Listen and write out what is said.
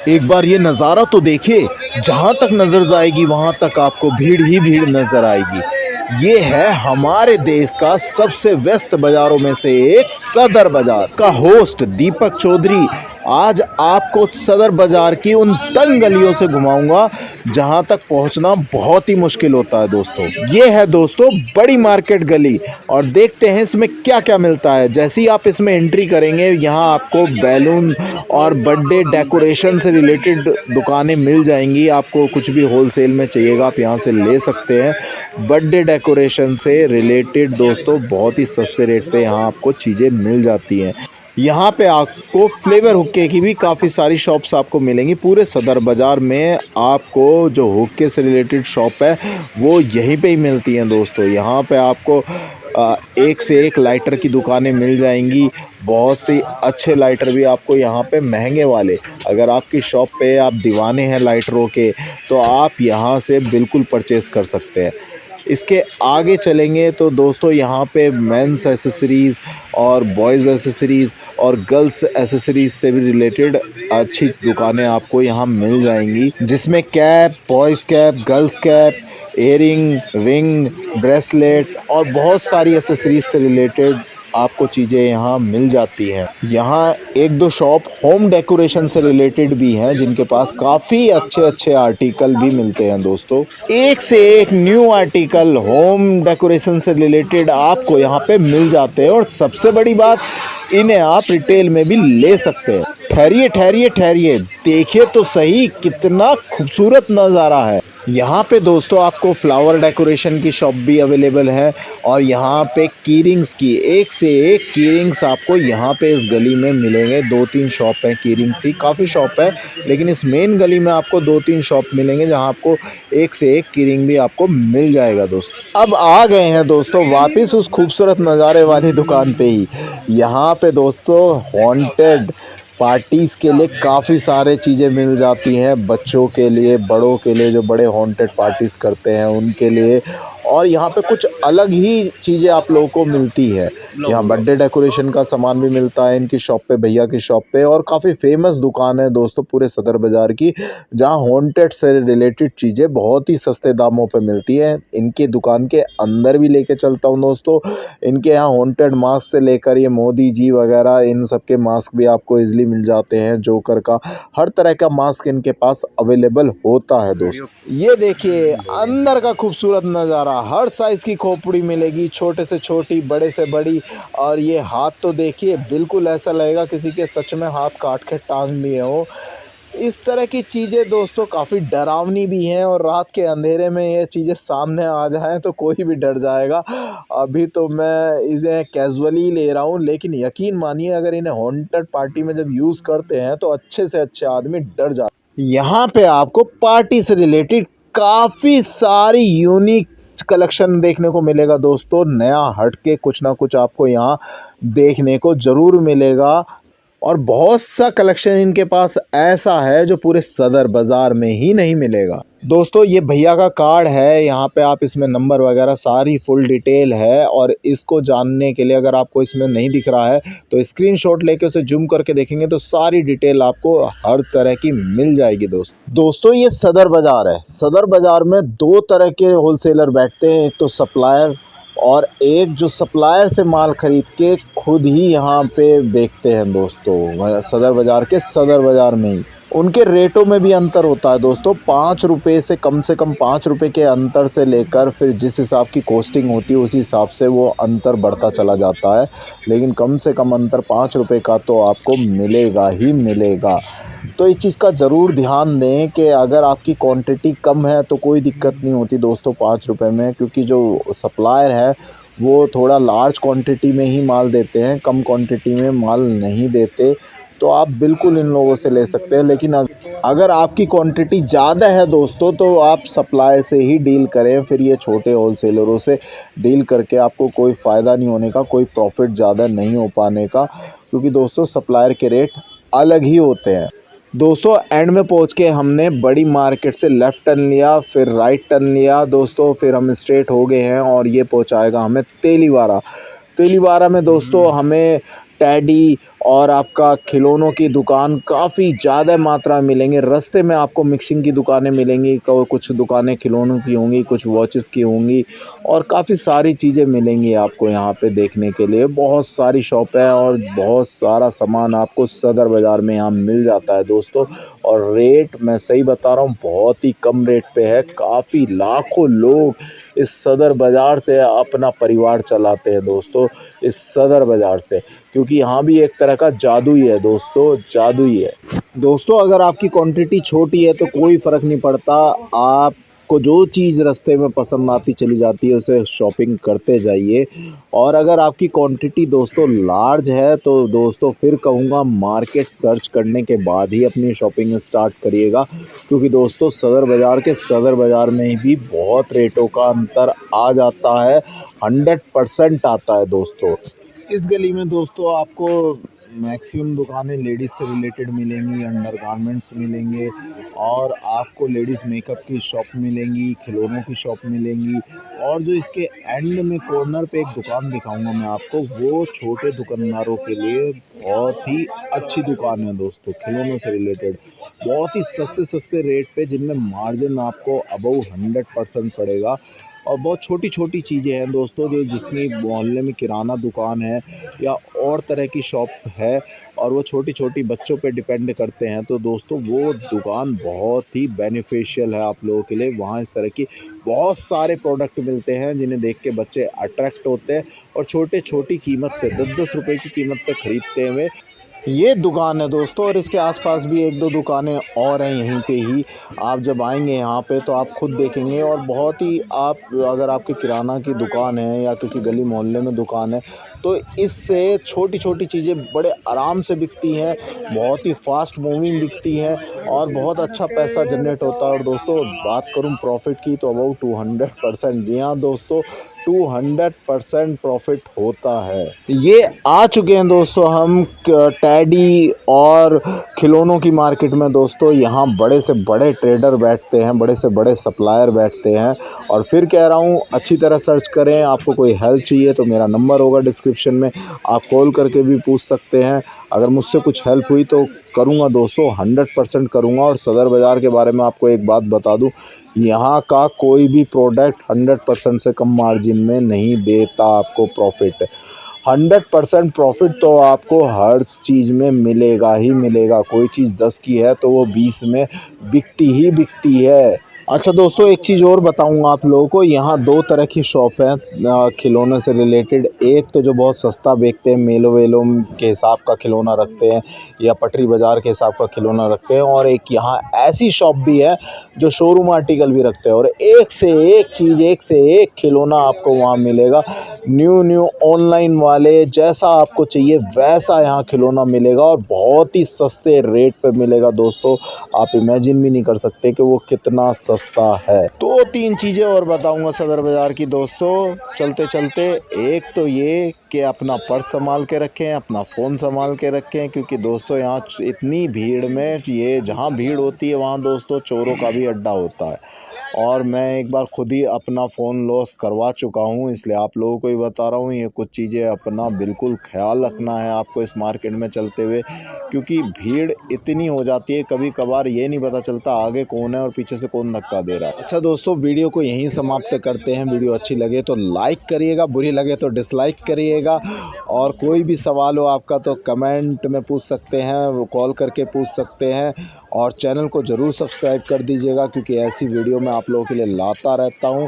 एक बार ये नज़ारा तो देखिए, जहाँ तक नज़र जाएगी वहाँ तक आपको भीड़ ही भीड़ नज़र आएगी। ये है हमारे देश का सबसे व्यस्त बाज़ारों में से एक सदर बाज़ार का होस्ट दीपक चौधरी। आज आपको सदर बाज़ार की उन तंग गलियों से घुमाऊंगा जहाँ तक पहुँचना बहुत ही मुश्किल होता है दोस्तों। ये है दोस्तों बड़ी मार्केट गली और देखते हैं इसमें क्या क्या मिलता है। जैसे ही आप इसमें एंट्री करेंगे यहाँ आपको बैलून और बर्थडे डेकोरेशन से रिलेटेड दुकानें मिल जाएंगी। आपको कुछ भी होलसेल में चाहिएगा आप यहाँ से ले सकते हैं। बर्थडे डेकोरेशन से रिलेटेड दोस्तों बहुत ही सस्ते रेट पे यहाँ आपको चीज़ें मिल जाती हैं। यहाँ पे आपको फ्लेवर हुक्के की भी काफ़ी सारी शॉप्स आपको मिलेंगी। पूरे सदर बाज़ार में आपको जो हुक्के से रिलेटेड शॉप है वो यहीं पे ही मिलती हैं दोस्तों। यहाँ पे आपको एक से एक लाइटर की दुकानें मिल जाएंगी। बहुत सी अच्छे लाइटर भी आपको यहाँ पे महंगे वाले। अगर आपकी शॉप पे आप दीवाने हैं लाइटरों के तो आप यहाँ से बिल्कुल परचेज़ कर सकते हैं। इसके आगे चलेंगे तो दोस्तों यहाँ पे मेंस एसेसरीज़ और बॉयज़ एसेसरीज़ और गर्ल्स एसेसरीज़ से भी रिलेटेड अच्छी दुकानें आपको यहाँ मिल जाएंगी, जिसमें cap, boys cap, girls cap, earring, ring, bracelet और बहुत सारी एसेसरीज़ से रिलेटेड आपको चीज़ें यहाँ मिल जाती हैं। यहाँ एक दो शॉप होम डेकोरेशन से रिलेटेड भी हैं जिनके पास काफ़ी अच्छे अच्छे आर्टिकल भी मिलते हैं दोस्तों। एक से एक न्यू आर्टिकल होम डेकोरेशन से रिलेटेड आपको यहाँ पे मिल जाते हैं और सबसे बड़ी बात इन्हें आप रिटेल में भी ले सकते हैं। ठहरिए ठहरिए ठहरिए, देखिए तो सही कितना खूबसूरत नज़ारा है। यहाँ पे दोस्तों आपको फ्लावर डेकोरेशन की शॉप भी अवेलेबल है और यहाँ पे कीरिंग्स की एक से एक कीरिंग्स आपको यहाँ पे इस गली में मिलेंगे। दो तीन शॉप हैं कीरिंग्स की, काफ़ी शॉप है लेकिन इस मेन गली में आपको दो तीन शॉप मिलेंगे जहाँ आपको एक से एक कीरिंग भी आपको मिल जाएगा दोस्तों। अब आ गए हैं दोस्तों वापस उस खूबसूरत नज़ारे वाली दुकान पे ही। यहाँ पे दोस्तों हॉन्टेड पार्टीज़ के लिए काफ़ी सारे चीज़ें मिल जाती हैं, बच्चों के लिए, बड़ों के लिए, जो बड़े हॉन्टेड पार्टीज़ करते हैं उनके लिए। और यहाँ पे कुछ अलग ही चीज़ें आप लोगों को मिलती है। यहाँ बर्थडे डेकोरेशन का सामान भी मिलता है इनकी शॉप पे, भैया की शॉप पे। और काफ़ी फेमस दुकान है दोस्तों पूरे सदर बाज़ार की, जहाँ हॉन्टेड से रिलेटेड चीज़ें बहुत ही सस्ते दामों पे मिलती हैं। इनकी दुकान के अंदर भी लेके चलता हूँ दोस्तों। इनके यहाँ हॉन्टेड मास्क से लेकर ये मोदी जी वगैरह इन सब के मास्क भी आपको ईजिली मिल जाते हैं। जोकर का हर तरह का मास्क इनके पास अवेलेबल होता है दोस्तों। ये देखिए अंदर का खूबसूरत नज़ारा, हर साइज़ की खोपड़ी मिलेगी, छोटे से छोटी, बड़े से बड़ी। और ये हाथ तो देखिए बिल्कुल ऐसा लगेगा किसी के सच में हाथ काट के टांग दिए हो। इस तरह की चीज़ें दोस्तों काफ़ी डरावनी भी हैं और रात के अंधेरे में ये चीज़ें सामने आ जाएं तो कोई भी डर जाएगा। अभी तो मैं इन्हें कैजुअली ले रहा हूँ लेकिन यकीन मानिए अगर इन्हें हॉन्टेड पार्टी में जब यूज़ करते हैं तो अच्छे से अच्छे आदमी डर जाते हैं। यहाँ पे आपको पार्टी से रिलेटेड काफ़ी सारी यूनिक कलेक्शन देखने को मिलेगा दोस्तों। नया हट के कुछ ना कुछ आपको यहाँ देखने को ज़रूर मिलेगा और बहुत सा कलेक्शन इनके पास ऐसा है जो पूरे सदर बाज़ार में ही नहीं मिलेगा दोस्तों। ये भैया का कार्ड है, यहाँ पे आप इसमें नंबर वगैरह सारी फुल डिटेल है और इसको जानने के लिए अगर आपको इसमें नहीं दिख रहा है तो स्क्रीनशॉट लेके उसे जूम करके देखेंगे तो सारी डिटेल आपको हर तरह की मिल जाएगी दोस्तों। ये सदर बाज़ार है। सदर बाज़ार में दो तरह के होलसेलर बैठते हैं, एक तो सप्लायर और एक जो सप्लायर से माल ख़रीद के खुद ही यहाँ पे बेचते हैं दोस्तों। सदर बाज़ार के सदर बाज़ार में ही उनके रेटों में भी अंतर होता है दोस्तों। 5 रुपये से कम 5 रुपये के अंतर से लेकर फिर जिस हिसाब की कॉस्टिंग होती है उसी हिसाब से वो अंतर बढ़ता चला जाता है, लेकिन कम से कम अंतर 5 रुपये का तो आपको मिलेगा ही मिलेगा। तो इस चीज़ का ज़रूर ध्यान दें कि अगर आपकी क्वांटिटी कम है तो कोई दिक्कत नहीं होती दोस्तों 5 रुपये में, क्योंकि जो सप्लायर है वो थोड़ा लार्ज क्वांटिटी में ही माल देते हैं, कम क्वांटिटी में माल नहीं देते। तो आप बिल्कुल इन लोगों से ले सकते हैं, लेकिन अगर आपकी क्वांटिटी ज़्यादा है दोस्तों तो आप सप्लायर से ही डील करें। फिर ये छोटे होलसेलरों से डील करके आपको कोई फ़ायदा नहीं होने का, कोई प्रॉफिट ज़्यादा नहीं हो पाने का, क्योंकि दोस्तों सप्लायर के रेट अलग ही होते हैं दोस्तों। एंड में पहुंच के हमने बड़ी मार्केट से लेफ़्ट टर्न लिया, फिर राइट टर्न लिया दोस्तों, फिर हम स्ट्रेट हो गए हैं और ये पहुंचाएगा हमें तेलीवारा। तेलीवारा में दोस्तों हमें टेडी और आपका खिलौनों की दुकान काफ़ी ज़्यादा मात्रा में मिलेंगे। रास्ते में आपको मिक्सिंग की दुकानें मिलेंगी, कुछ दुकानें खिलौनों की होंगी, कुछ वॉचेस की होंगी और काफ़ी सारी चीज़ें मिलेंगी आपको यहाँ पे देखने के लिए। बहुत सारी शॉप है और बहुत सारा सामान आपको सदर बाज़ार में यहाँ मिल जाता है दोस्तों। और रेट मैं सही बता रहा हूँ, बहुत ही कम रेट पे है। काफ़ी लाखों लोग इस सदर बाज़ार से अपना परिवार चलाते हैं दोस्तों, इस सदर बाज़ार से, क्योंकि यहाँ भी एक तरह का जादू ही है दोस्तों, जादू ही है। दोस्तों अगर आपकी क्वांटिटी छोटी है तो कोई फ़र्क नहीं पड़ता, आपको जो चीज़ रास्ते में पसंद आती चली जाती है उसे शॉपिंग करते जाइए। और अगर आपकी क्वांटिटी दोस्तों लार्ज है तो दोस्तों फिर कहूँगा मार्केट सर्च करने के बाद ही अपनी शॉपिंग स्टार्ट करिएगा, क्योंकि दोस्तों सदर बाज़ार में भी बहुत रेटों का अंतर आ जाता है, 100% आता है दोस्तों। इस गली में दोस्तों आपको मैक्सिमम दुकानें लेडीज़ से रिलेटेड मिलेंगी, अंडरगारमेंट्स मिलेंगे और आपको लेडीज़ मेकअप की शॉप मिलेंगी, खिलौनों की शॉप मिलेंगी। और जो इसके एंड में कॉर्नर पे एक दुकान दिखाऊंगा मैं आपको, वो छोटे दुकानदारों के लिए बहुत ही अच्छी दुकान है दोस्तों, खिलौनों से रिलेटेड बहुत ही सस्ते सस्ते रेट पे, जिनमें मार्जिन आपको अबव 100% पड़ेगा। और बहुत छोटी छोटी चीज़ें हैं दोस्तों, जो जिसकी मोहल्ले में किराना दुकान है या और तरह की शॉप है और वो छोटी छोटी बच्चों पे डिपेंड करते हैं, तो दोस्तों वो दुकान बहुत ही बेनिफिशियल है आप लोगों के लिए। वहाँ इस तरह की बहुत सारे प्रोडक्ट मिलते हैं जिन्हें देख के बच्चे अट्रैक्ट होते हैं और छोटे छोटी कीमत पे 10-10 रुपए की कीमत पे ख़रीदते हुए ये दुकान है दोस्तों। और इसके आसपास भी एक दो दुकानें और हैं यहीं पे ही। आप जब आएंगे यहाँ पे तो आप खुद देखेंगे। और बहुत ही आप अगर आपकी किराना की दुकान है या किसी गली मोहल्ले में दुकान है तो इससे छोटी छोटी चीज़ें बड़े आराम से बिकती हैं, बहुत ही फास्ट मूविंग बिकती हैं और बहुत अच्छा पैसा जनरेट होता है। और दोस्तों बात करूँ प्रॉफिट की तो अबाउट 200%, जी हाँ दोस्तों 200% प्रॉफिट होता है। ये आ चुके हैं दोस्तों हम टैडी और खिलौनों की मार्केट में दोस्तों। यहाँ बड़े से बड़े ट्रेडर बैठते हैं, बड़े से बड़े सप्लायर बैठते हैं। और फिर कह रहा हूँ अच्छी तरह सर्च करें। आपको कोई हेल्प चाहिए तो मेरा नंबर होगा डिस्क्रिप्शन में, आप कॉल करके भी पूछ सकते हैं। अगर मुझसे कुछ हेल्प हुई तो करूँगा दोस्तों, 100% करूँगा। और सदर बाज़ार के बारे में आपको एक बात बता दूँ, यहाँ का कोई भी प्रोडक्ट 100% से कम मार्जिन में नहीं देता आपको प्रॉफिट। 100% प्रॉफिट तो आपको हर चीज़ में मिलेगा ही मिलेगा। कोई चीज़ 10 की है तो वो 20 में बिकती ही बिकती है। अच्छा दोस्तों एक चीज़ और बताऊंगा आप लोगों को, यहाँ दो तरह की शॉप है खिलौने से रिलेटेड। एक तो जो बहुत सस्ता बेचते हैं, मेलो वेलो के हिसाब का खिलौना रखते हैं या पटरी बाज़ार के हिसाब का खिलौना रखते हैं। और एक यहाँ ऐसी शॉप भी है जो शोरूम आर्टिकल भी रखते हैं और एक से एक चीज़, एक से एक खिलौना आपको वहाँ मिलेगा। न्यू ऑनलाइन वाले जैसा आपको चाहिए वैसा यहाँ खिलौना मिलेगा और बहुत ही सस्ते रेट पे मिलेगा दोस्तों। आप इमेजिन भी नहीं कर सकते कि वो कितना सस्ता है। 2-3 चीज़ें और बताऊंगा सदर बाज़ार की दोस्तों चलते चलते। एक तो ये कि अपना पर्स संभाल के रखें, अपना फ़ोन संभाल के रखें, क्योंकि दोस्तों यहाँ इतनी भीड़ में, ये जहाँ भीड़ होती है वहाँ दोस्तों चोरों का भी अड्डा होता है। और मैं एक बार खुद ही अपना फ़ोन लॉस करवा चुका हूँ, इसलिए आप लोगों को ही बता रहा हूँ। ये कुछ चीज़ें अपना बिल्कुल ख्याल रखना है आपको इस मार्केट में चलते हुए, क्योंकि भीड़ इतनी हो जाती है कभी कभार ये नहीं पता चलता आगे कौन है और पीछे से कौन धक्का दे रहा है। अच्छा दोस्तों वीडियो को यहीं समाप्त करते हैं। वीडियो अच्छी लगे तो लाइक करिएगा, बुरी लगे तो डिसलाइक करिएगा। और कोई भी सवाल हो आपका तो कमेंट में पूछ सकते हैं, वो कॉल करके पूछ सकते हैं। और चैनल को ज़रूर सब्सक्राइब कर दीजिएगा, क्योंकि ऐसी वीडियो मैं आप लोगों के लिए लाता रहता हूँ।